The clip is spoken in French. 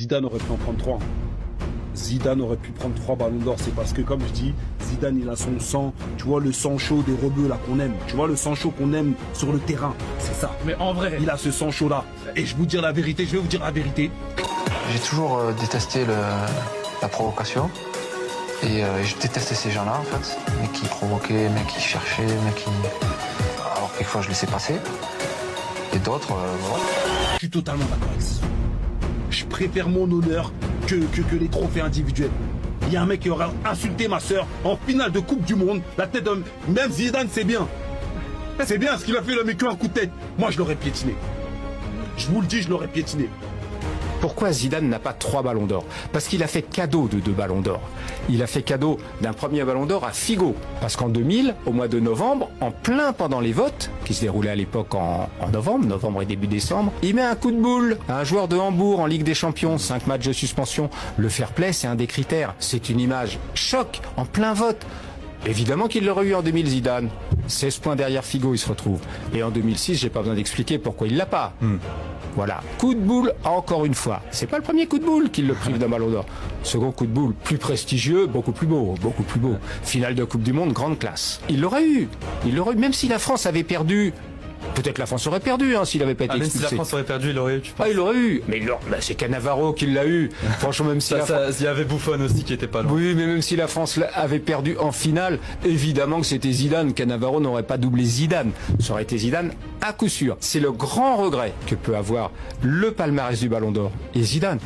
Zidane aurait pu en prendre 3. Zidane aurait pu prendre 3 ballons d'or. C'est parce que, comme je dis, Zidane, il a son sang. Tu vois, le sang chaud des rebeux, là, qu'on aime. Tu vois, le sang chaud qu'on aime sur le terrain. C'est ça. Mais en vrai, Il a ce sang chaud-là. Et je vais vous dire la vérité, J'ai toujours détesté la provocation. Et je détestais ces gens-là, en fait. Mais qui provoquaient, mais qui cherchaient, mais qui... Alors, quelquefois, je laissais passer. Et d'autres, voilà. Je suis totalement d'accord avec ça. Je préfère mon honneur que les trophées individuels. Il y a un mec qui aurait insulté ma soeur en finale de Coupe du Monde. La tête d'homme. Même Zidane, c'est bien. C'est bien ce qu'il a fait, le mec, un coup de tête. Moi, je l'aurais piétiné. Je vous le dis, je l'aurais piétiné. Pourquoi Zidane n'a pas 3 ballons d'or? Parce qu'il a fait cadeau de 2 ballons d'or. Il a fait cadeau d'un premier ballon d'or à Figo. Parce qu'en 2000, au mois de novembre, en plein pendant les votes, qui se déroulaient à l'époque en novembre et début décembre, il met un coup de boule à un joueur de Hambourg en Ligue des Champions, 5 matchs de suspension. Le fair play, c'est un des critères. C'est une image choc, en plein vote. Évidemment qu'il l'aurait eu en 2000, Zidane. 16 points derrière Figo, il se retrouve. Et en 2006, j'ai pas besoin d'expliquer pourquoi il l'a pas. Voilà. Coup de boule, encore une fois. C'est pas le premier coup de boule qui le prive d'un ballon d'or. Second coup de boule, plus prestigieux, beaucoup plus beau. Finale de Coupe du Monde, grande classe. Il l'aurait eu. Même si la France avait perdu. Peut-être la France aurait perdu, s'il avait pas été Même si expulsé. la France aurait perdu, il aurait eu, tu penses? Ah, il l'aurait eu. Mais c'est Cannavaro qui l'a eu. Franchement, même si Il y avait Buffon aussi qui était pas loin. Oui, mais même si la France avait perdu en finale, évidemment que c'était Zidane. Cannavaro n'aurait pas doublé Zidane. Ça aurait été Zidane à coup sûr. C'est le grand regret que peut avoir le palmarès du Ballon d'Or. Et Zidane,